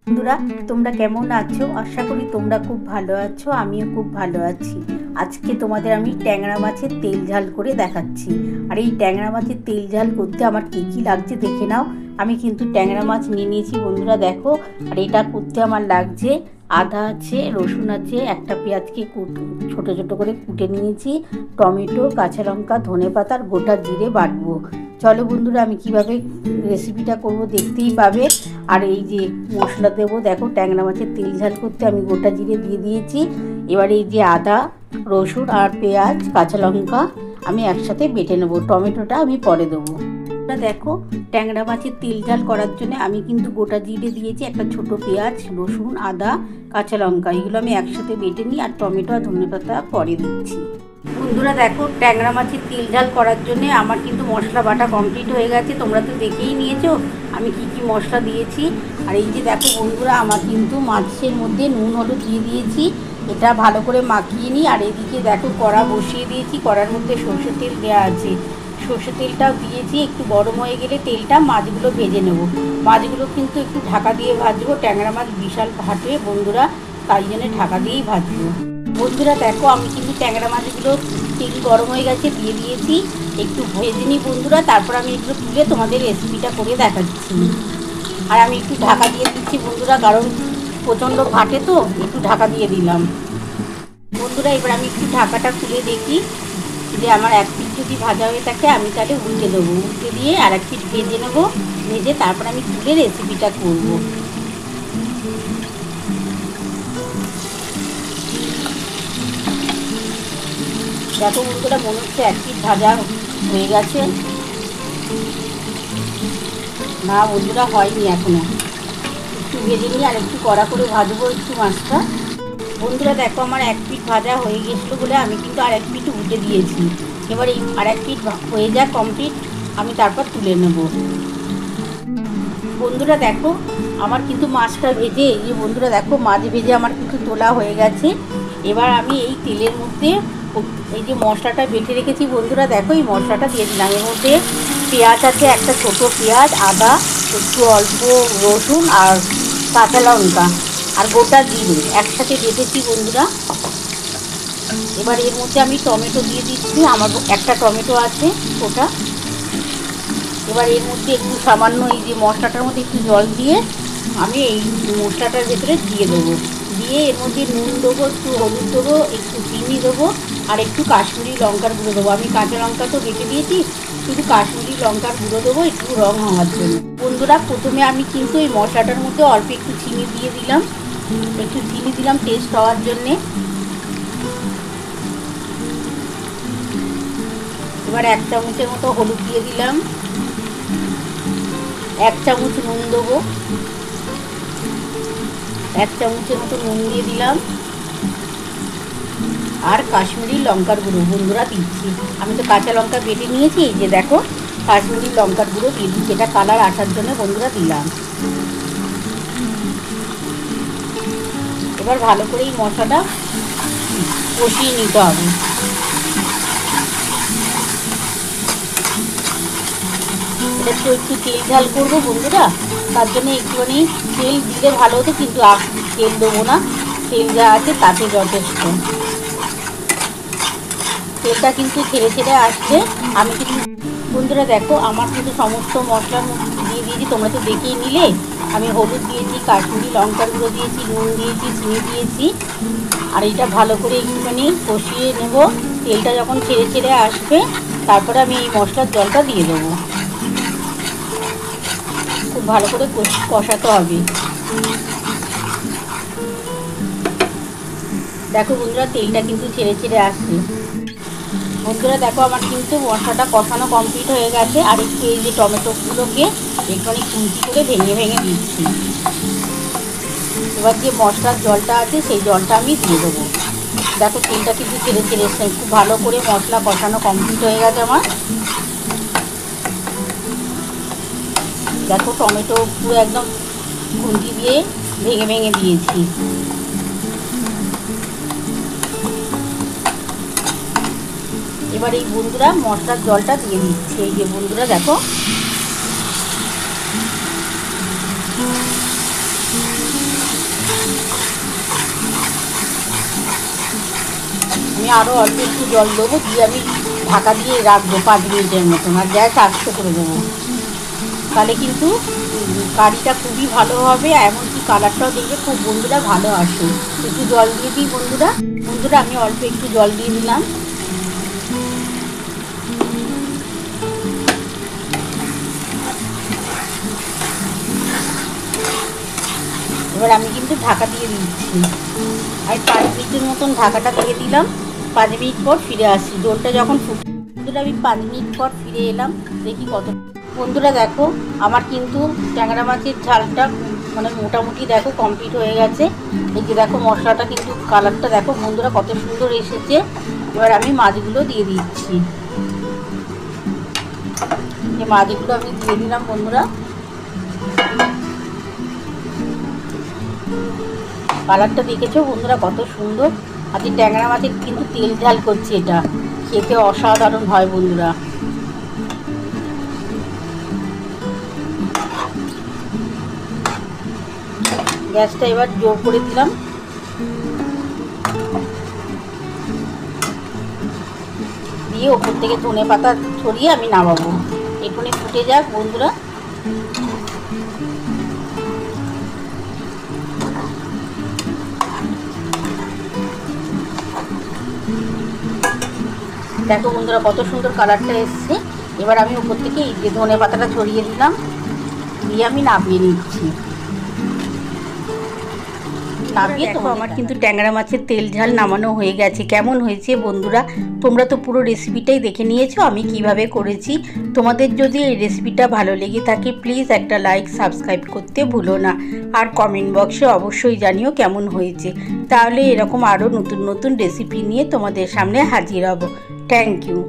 বন্ধুরা, তোমরা কেমন আছো? আশা করি তোমরা খুব ভালো আছো। আমিও খুব ভালো আছি। আজকে তোমাদের আমি ট্যাংরা মাছের তেল ঝাল করে দেখাচ্ছি। আর এই ট্যাংরা মাছের তেল ঝাল করতে আমার কী কী লাগছে দেখে নাও। আমি কিন্তু ট্যাংরা মাছ নিয়ে নিয়েছি বন্ধুরা, দেখো। আর এটা করতে আমার লাগছে আদা আছে, রসুন আছে, একটা পেঁয়াজকে ছোটো ছোটো করে কুটে নিয়েছি, টমেটো, কাঁচা লঙ্কা, ধনেপাতা আর গোটা জিরে বাটবো। চলো বন্ধুরা, আমি কিভাবে রেসিপিটা করব দেখতেই পাবে। আর এই যে মশলা দেবো, দেখো ট্যাংরা মাছের তেল ঝাল করতে আমি গোটা জিরে দিয়ে দিয়েছি। এবার এই যে আদা, রসুন আর পেঁয়াজ, কাঁচা লঙ্কা আমি একসাথে বেটে নেবো। টমেটোটা আমি পরে দেবো। দেখো, ট্যাংরা মাছের তেল ঝাল করার জন্য আমি কিন্তু গোটা জিরে দিয়েছি, একটা ছোট পেঁয়াজ, রসুন, আদা, কাঁচা লঙ্কা এগুলো আমি একসাথে বেটে নিই। আর টমেটো আর ধনেপাতা পরে দিচ্ছি। বন্ধুরা দেখো, ট্যাংরা মাছের তেল ঝাল করার জন্য আমার কিন্তু মশলা বাটা কমপ্লিট হয়ে গেছে। তোমরা তো দেখেই নিয়েছো আমি কি কি মশলা দিয়েছি। আর এই যে দেখো বন্ধুরা, আমার কিন্তু মাছের মধ্যে নুন হলুদ দিয়ে দিয়েছি। এটা ভালো করে মাখিয়ে নিই। আর এদিকে দেখো কড়া বসিয়ে দিয়েছি, কড়ার মধ্যে সরষের তেল দেওয়া আছে। সরষের তেলটাও দিয়েছি, একটু গরম হয়ে গেলে তেলটা মাছগুলো ভেজে নেব। মাছগুলো কিন্তু একটু ঢাকা দিয়ে ভাজবো। ট্যাংরা মাছ বিশাল ফাটে বন্ধুরা, তাই জন্য ঢাকা দিয়েই ভাজবো। বন্ধুরা দেখো, আমি কিন্তু ট্যাংরা মাছগুলো তেল গরম হয়ে গেছে দিয়ে দিয়েছি, একটু ভেজে নিই বন্ধুরা। তারপর আমি একটু তুলে তোমাদের রেসিপিটা করে দেখাচ্ছি। আর আমি একটু ঢাকা দিয়ে দিচ্ছি বন্ধুরা, কারণ প্রচণ্ড ফাটে তো, একটু ঢাকা দিয়ে দিলাম বন্ধুরা। এবার আমি একটু ঢাকাটা খুলে দেখি যে আমার এক পিঠ যদি ভাজা হয়ে থাকে আমি তাহলে উল্টে দেবো। উল্টে দিয়ে আর এক পিঠ ভেজে নেবো। ভেজে তারপর আমি তুলে রেসিপিটা করবো। দেখো বন্ধুরা, মনে হচ্ছে এক পিঠ ভাজা হয়ে গেছে। না বন্ধুরা, হয়নি এখনো। একটু ভেজে নিই, আর একটু কড়া করে ভাজবো একটু মাছটা। বন্ধুরা দেখো, আমার এক পিঠ ভাজা হয়ে গেছিলো বলে আমি কিন্তু আর এক পিঠ উল্টে দিয়েছি। এবার এই আর এক পিঠ হয়ে যায় কমপ্লিট, আমি তারপর তুলে নেব। বন্ধুরা দেখো, আমার কিন্তু মাছটা ভেজে, এই বন্ধুরা দেখো মাছ ভেজে আমার কিন্তু তোলা হয়ে গেছে। এবার আমি এই তেলের মধ্যে এই যে মশলাটা বেটে রেখেছি বন্ধুরা, দেখো এই মশলাটা দিয়ে দিলাম। এর মধ্যে পেঁয়াজ আছে, একটা ছোটো পেঁয়াজ, আদা, একটু অল্প রসুন আর কাঁচা লঙ্কা আর গোটা জিরে একসাথে বেটেছি বন্ধুরা। এবার এর মধ্যে আমি টমেটো দিয়ে দিচ্ছি, আমার একটা টমেটো আছে ওটা। এবার এর মধ্যে একটু সামান্য এই যে মশলাটার মধ্যে একটু জল দিয়ে আমি এই মশলাটার ভেতরে দিয়ে দেবো। দিয়ে এর মধ্যে নুন দেবো, একটু হলুদ দেবো, একটু চিনি দেবো আর একটু কাশ্মীরি লঙ্কার গুঁড়ো দেবো। আমি কাঁচা লঙ্কা তো বেটে দিয়েছি, শুধু কাশ্মীরি লঙ্কার গুঁড়ো দেবো একটু রং হওয়ার জন্য। বন্ধুরা প্রথমে আমি কিন্তু এই মশলাটার মধ্যে অল্প একটু চিনি দিয়ে দিলাম, একটু চিনি দিলাম টেস্ট হওয়ার জন্যে। এবার এক চামচের মতো হলুদ দিয়ে দিলাম, এক চামচ নুন দেবো, এক চামচের মতো নুন দিয়ে দিলাম আর কাশ্মীরি লঙ্কার গুঁড়ো বন্ধুরা দিচ্ছি। আমি তো কাঁচা লঙ্কা বেটে নিয়েছি, এই যে দেখো কাশ্মীরি লঙ্কার গুঁড়ো দিয়ে দিচ্ছি, এটা কালার আসার জন্য বন্ধুরা দিলাম। এবার ভালো করে এই মশলাটা কষিয়ে নিতে হবে। এটা তো একটু তেল ঝাল করবো বন্ধুরা, তার জন্য একটুখানি তেল দিলে ভালো হতো, কিন্তু তেল দেবো না, তেল যা আছে তাতে যথেষ্ট। তেলটা কিন্তু ছেড়ে ছেড়ে আসছে। আমি কিন্তু বন্ধুরা দেখো, আমার কিন্তু সমস্ত মশলা দিয়ে দিয়েছি, তোমরা তো দেখেই নিলে। আমি হলুদ দিয়েছি, কাশ্মীরি লঙ্কার গুঁড়ো দিয়েছি, নুন দিয়েছি, চিনি দিয়েছি। আর এটা ভালো করে একটুখানি কষিয়ে নেব। তেলটা যখন ছেড়ে ছেড়ে আসবে তারপরে আমি এই মশলার জলটা দিয়ে দেবো। খুব ভালো করে কষাতে হবে। দেখো বন্ধুরা, তেলটা কিন্তু ছেড়ে ছেড়ে আসছে। বন্ধুরা দেখো, আমার কিন্তু মশলাটা কষানো কমপ্লিট হয়ে গেছে। আর একটু এই যে টমেটোগুলোকে একটুখানি কুচি করে ভেঙে ভেঙে দিচ্ছি। এবার যে মশলার জলটা আছে সেই জলটা আমি দিয়ে দেবো। দেখো তেলটা কিন্তু ছেড়ে ছেড়ে এসছে। খুব ভালো করে মশলা কষানো কমপ্লিট হয়ে গেছে আমার। দেখো টমেটো পুরো একদম খুন্তি দিয়ে ভেঙে ভেঙে দিয়েছি। এবার এই বন্ধুরা মশলার জলটা দিয়ে দিচ্ছি। এই যে বন্ধুরা দেখো, আমি আরও অল্প একটু জল দেবো, দিয়ে আমি ঢাকা দিয়ে রাখবো 5 মিনিটের মতন, আর গ্যাস আস্তে করে দেবো। তাহলে কিন্তু কারিটা খুবই ভালো হবে, এমনকি কালারটাও দেখবে খুব বন্ধুরা ভালো আসে। একটু জল দিয়ে দিই বন্ধুরা। আমি অল্প একটু জল দিয়ে দিলাম। এবার আমি কিন্তু ঢাকা দিয়ে দিচ্ছি, আর 5 মিনিটের মতন ঢাকাটা দিয়ে দিলাম। 5 মিনিট পর ফিরে আসি, জলটা যখন ফুটে। বন্ধুরা আমি 5 মিনিট পর ফিরে এলাম, দেখি কত। বন্ধুরা দেখো আমার কিন্তু ট্যাংরা মাছের ঝালটা মানে মোটামুটি দেখো কমপ্লিট হয়ে গেছে। এই যে দেখো মশলাটা কিন্তু কালারটা দেখো বন্ধুরা কত সুন্দর এসেছে। এবার আমি মাছগুলো দিয়ে দিচ্ছি, যে মাছগুলো আমি দিয়ে দিলাম বন্ধুরা। কালারটা দেখেছো বন্ধুরা কত সুন্দর। আর এই ট্যাংরা মাছের কিন্তু তেল ঝাল করছি, এটা খেতে অসাধারণ হয় বন্ধুরা। গ্যাসটা এবার জোর করে দিলাম, দিয়ে ওপর থেকে ধনে পাতা ছড়িয়ে আমি নামাবো। এখানে ফুটে যাক বন্ধুরা। দেখো বন্ধুরা কত সুন্দর কালারটা এসছে। এবার আমি উপর থেকে এই যে ধনে পাতাটা ছড়িয়ে দিলাম, দিয়ে আমি নামিয়ে নিচ্ছি। দেখো আমার কিন্তু ট্যাংরা মাছের তেল ঝাল নামানো হয়ে গেছে। কেমন হয়েছে বন্ধুরা? তোমরা তো পুরো রেসিপিটাই দেখে নিয়েছো আমি কিভাবে করেছি। তোমাদের যদি এই রেসিপিটা ভালো লেগে থাকে প্লিজ একটা লাইক সাবস্ক্রাইব করতে ভুলো না, আর কমেন্ট বক্সে অবশ্যই জানিও কেমন হয়েছে। তাহলে এরকম আরও নতুন নতুন রেসিপি নিয়ে তোমাদের সামনে হাজির হব। Thank you.